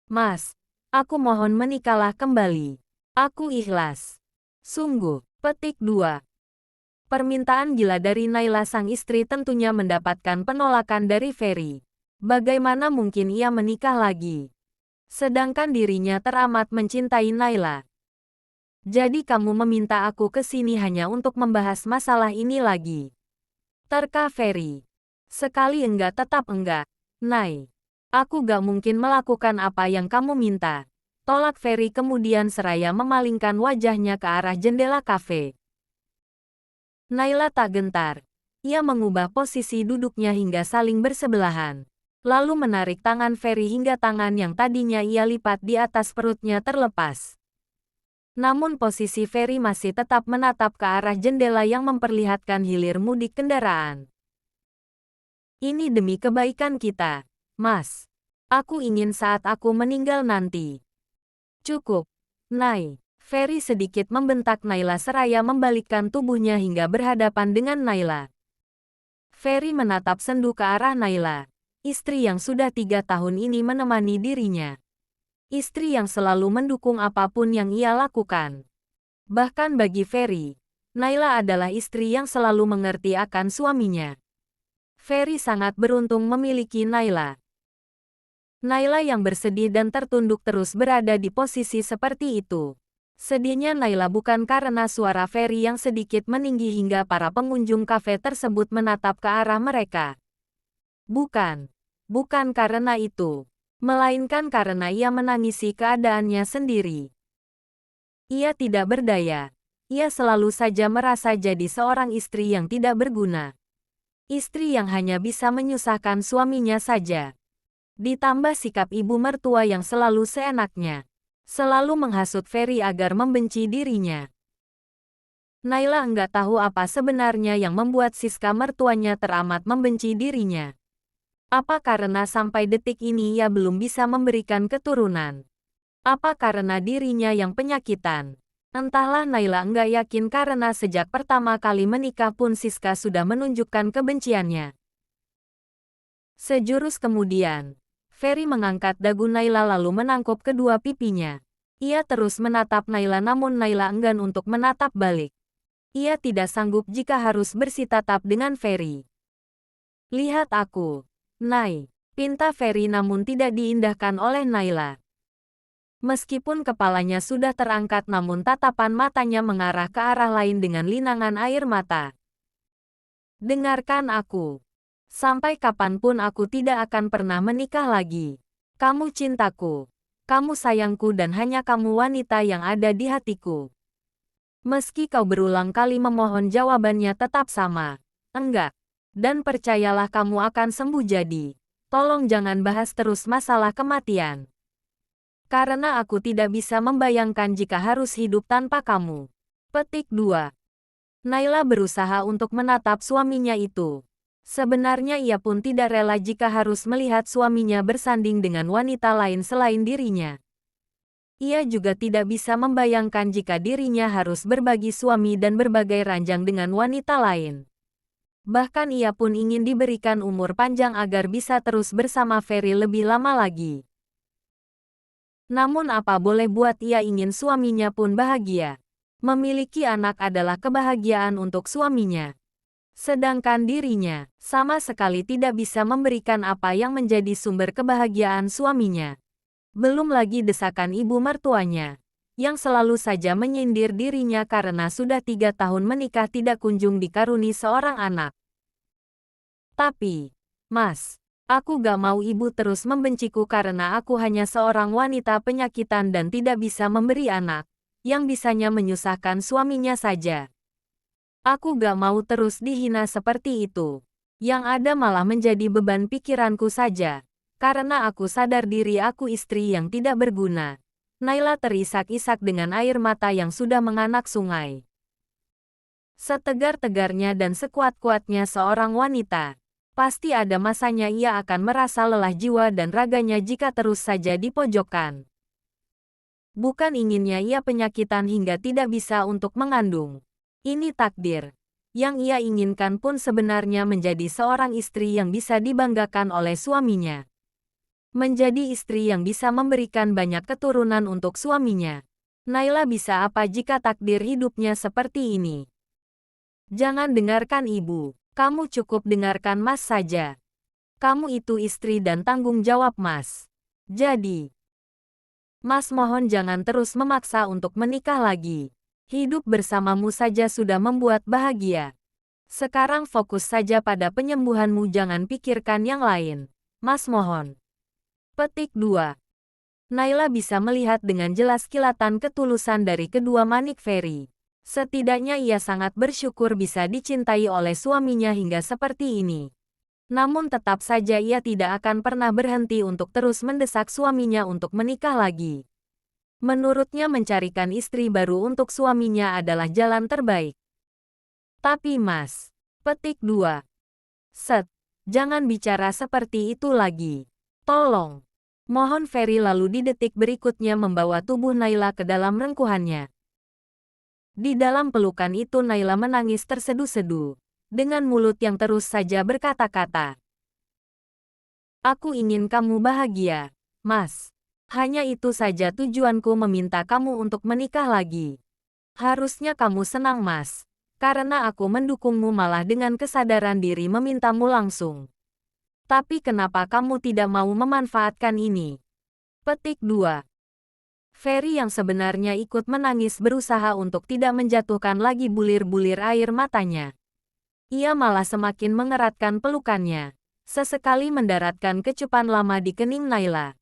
Mas, aku mohon menikahlah kembali. Aku ikhlas. Sungguh. Petik 2. Permintaan gila dari Naila sang istri tentunya mendapatkan penolakan dari Ferry. Bagaimana mungkin ia menikah lagi? Sedangkan dirinya teramat mencintai Naila. Jadi kamu meminta aku ke sini hanya untuk membahas masalah ini lagi? Terka Ferry. Sekali enggak tetap enggak. Nay, aku gak mungkin melakukan apa yang kamu minta. Tolak Ferry kemudian seraya memalingkan wajahnya ke arah jendela kafe. Naila tak gentar. Ia mengubah posisi duduknya hingga saling bersebelahan. Lalu menarik tangan Ferry hingga tangan yang tadinya ia lipat di atas perutnya terlepas. Namun posisi Ferry masih tetap menatap ke arah jendela yang memperlihatkan hilir mudik kendaraan. Ini demi kebaikan kita, Mas. Aku ingin saat aku meninggal nanti. Cukup, Nay. Ferry sedikit membentak Naila seraya membalikkan tubuhnya hingga berhadapan dengan Naila. Ferry menatap sendu ke arah Naila, istri yang sudah 3 tahun ini menemani dirinya. Istri yang selalu mendukung apapun yang ia lakukan. Bahkan bagi Ferry, Naila adalah istri yang selalu mengerti akan suaminya. Ferry sangat beruntung memiliki Naila. Naila yang bersedih dan tertunduk terus berada di posisi seperti itu. Sedihnya Naila bukan karena suara Ferry yang sedikit meninggi hingga para pengunjung kafe tersebut menatap ke arah mereka. Bukan. Bukan karena itu. Melainkan karena ia menangisi keadaannya sendiri. Ia tidak berdaya. Ia selalu saja merasa jadi seorang istri yang tidak berguna. Istri yang hanya bisa menyusahkan suaminya saja. Ditambah sikap ibu mertua yang selalu seenaknya. Selalu menghasut Ferry agar membenci dirinya. Naila enggak tahu apa sebenarnya yang membuat Siska mertuanya teramat membenci dirinya. Apa karena sampai detik ini ia belum bisa memberikan keturunan? Apa karena dirinya yang penyakitan? Entahlah, Naila enggak yakin karena sejak pertama kali menikah pun Siska sudah menunjukkan kebenciannya. Sejurus kemudian, Ferry mengangkat dagu Naila lalu menangkup kedua pipinya. Ia terus menatap Naila namun Naila enggan untuk menatap balik. Ia tidak sanggup jika harus bersitatap dengan Ferry. Lihat aku, Nay, pinta Ferry namun tidak diindahkan oleh Naila. Meskipun kepalanya sudah terangkat namun tatapan matanya mengarah ke arah lain dengan linangan air mata. Dengarkan aku. Sampai kapanpun aku tidak akan pernah menikah lagi. Kamu cintaku. Kamu sayangku dan hanya kamu wanita yang ada di hatiku. Meski kau berulang kali memohon jawabannya tetap sama. Enggak. Dan percayalah kamu akan sembuh jadi. Tolong jangan bahas terus masalah kematian. Karena aku tidak bisa membayangkan jika harus hidup tanpa kamu. Petik 2. Naila berusaha untuk menatap suaminya itu. Sebenarnya ia pun tidak rela jika harus melihat suaminya bersanding dengan wanita lain selain dirinya. Ia juga tidak bisa membayangkan jika dirinya harus berbagi suami dan berbagai ranjang dengan wanita lain. Bahkan ia pun ingin diberikan umur panjang agar bisa terus bersama Ferry lebih lama lagi. Namun apa boleh buat, ia ingin suaminya pun bahagia. Memiliki anak adalah kebahagiaan untuk suaminya. Sedangkan dirinya, sama sekali tidak bisa memberikan apa yang menjadi sumber kebahagiaan suaminya. Belum lagi desakan ibu mertuanya, yang selalu saja menyindir dirinya karena sudah 3 tahun menikah tidak kunjung dikaruni seorang anak. Tapi, Mas, aku gak mau ibu terus membenciku karena aku hanya seorang wanita penyakitan dan tidak bisa memberi anak, yang bisanya menyusahkan suaminya saja. Aku gak mau terus dihina seperti itu. Yang ada malah menjadi beban pikiranku saja. Karena aku sadar diri aku istri yang tidak berguna. Naila terisak-isak dengan air mata yang sudah menganak sungai. Setegar-tegarnya dan sekuat-kuatnya seorang wanita. Pasti ada masanya ia akan merasa lelah jiwa dan raganya jika terus saja dipojokkan. Bukan inginnya ia penyakitan hingga tidak bisa untuk mengandung. Ini takdir. Yang ia inginkan pun sebenarnya menjadi seorang istri yang bisa dibanggakan oleh suaminya. Menjadi istri yang bisa memberikan banyak keturunan untuk suaminya. Naila bisa apa jika takdir hidupnya seperti ini? Jangan dengarkan ibu. Kamu cukup dengarkan Mas saja. Kamu itu istri dan tanggung jawab Mas. Jadi, Mas mohon jangan terus memaksa untuk menikah lagi. Hidup bersamamu saja sudah membuat bahagia. Sekarang fokus saja pada penyembuhanmu, jangan pikirkan yang lain. Mas mohon. Petik 2. Naila bisa melihat dengan jelas kilatan ketulusan dari kedua Manik Feri. Setidaknya ia sangat bersyukur bisa dicintai oleh suaminya hingga seperti ini. Namun tetap saja ia tidak akan pernah berhenti untuk terus mendesak suaminya untuk menikah lagi. Menurutnya mencarikan istri baru untuk suaminya adalah jalan terbaik. Tapi Mas. Petik 2. Set. Jangan bicara seperti itu lagi. Tolong. Mohon Feri lalu di detik berikutnya membawa tubuh Naila ke dalam rengkuhannya. Di dalam pelukan itu Naila menangis terseduh-seduh. Dengan mulut yang terus saja berkata-kata. Aku ingin kamu bahagia, Mas. Hanya itu saja tujuanku meminta kamu untuk menikah lagi. Harusnya kamu senang Mas. Karena aku mendukungmu malah dengan kesadaran diri memintamu langsung. Tapi kenapa kamu tidak mau memanfaatkan ini? Petik 2. Feri yang sebenarnya ikut menangis berusaha untuk tidak menjatuhkan lagi bulir-bulir air matanya. Ia malah semakin mengeratkan pelukannya. Sesekali mendaratkan kecupan lama di kening Naila.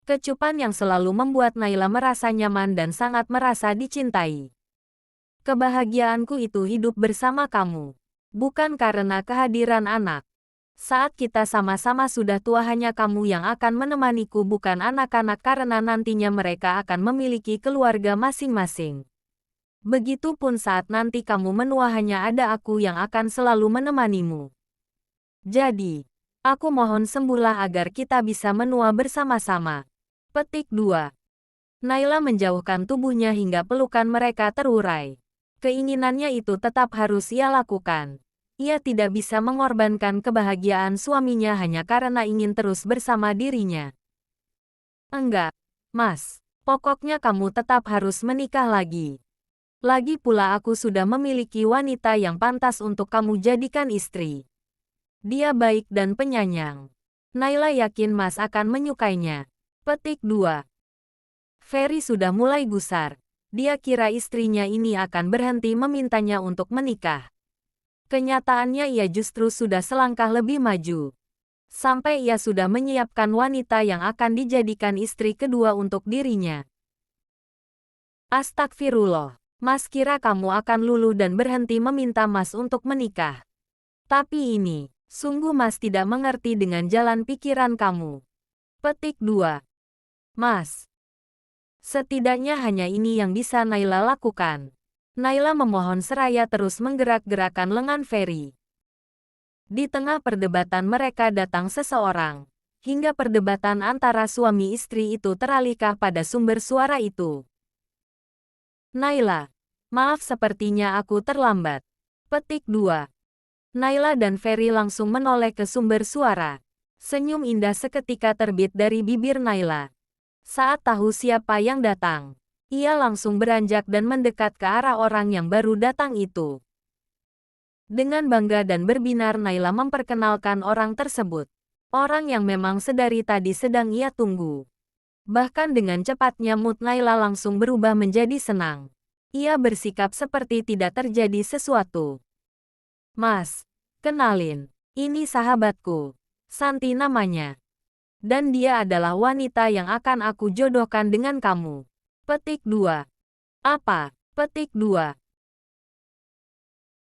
Kecupan yang selalu membuat Naila merasa nyaman dan sangat merasa dicintai. Kebahagiaanku itu hidup bersama kamu. Bukan karena kehadiran anak. Saat kita sama-sama sudah tua hanya kamu yang akan menemaniku, bukan anak-anak, karena nantinya mereka akan memiliki keluarga masing-masing. Begitupun saat nanti kamu menua hanya ada aku yang akan selalu menemanimu. Jadi, aku mohon sembuhlah agar kita bisa menua bersama-sama. Petik 2. Naila menjauhkan tubuhnya hingga pelukan mereka terurai. Keinginannya itu tetap harus ia lakukan. Ia tidak bisa mengorbankan kebahagiaan suaminya hanya karena ingin terus bersama dirinya. Enggak, Mas. Pokoknya kamu tetap harus menikah lagi. Lagi pula aku sudah memiliki wanita yang pantas untuk kamu jadikan istri. Dia baik dan penyayang. Naila yakin Mas akan menyukainya. Petik 2. Feri sudah mulai gusar. Dia kira istrinya ini akan berhenti memintanya untuk menikah. Kenyataannya ia justru sudah selangkah lebih maju. Sampai ia sudah menyiapkan wanita yang akan dijadikan istri kedua untuk dirinya. Astagfirullah. Mas kira kamu akan luluh dan berhenti meminta Mas untuk menikah. Tapi ini, sungguh Mas tidak mengerti dengan jalan pikiran kamu. Petik 2. Mas. Setidaknya hanya ini yang bisa Naila lakukan. Naila memohon seraya terus menggerak-gerakkan lengan Feri. Di tengah perdebatan mereka datang seseorang. Hingga perdebatan antara suami istri itu teralihkan pada sumber suara itu. Naila, maaf sepertinya aku terlambat. Petik 2. Naila dan Feri langsung menoleh ke sumber suara. Senyum indah seketika terbit dari bibir Naila. Saat tahu siapa yang datang. Ia langsung beranjak dan mendekat ke arah orang yang baru datang itu. Dengan bangga dan berbinar Naila memperkenalkan orang tersebut. Orang yang memang sedari tadi sedang ia tunggu. Bahkan dengan cepatnya mood Naila langsung berubah menjadi senang. Ia bersikap seperti tidak terjadi sesuatu. Mas, kenalin, ini sahabatku. Santi namanya. Dan dia adalah wanita yang akan aku jodohkan dengan kamu. Petik 2. Apa? Petik 2.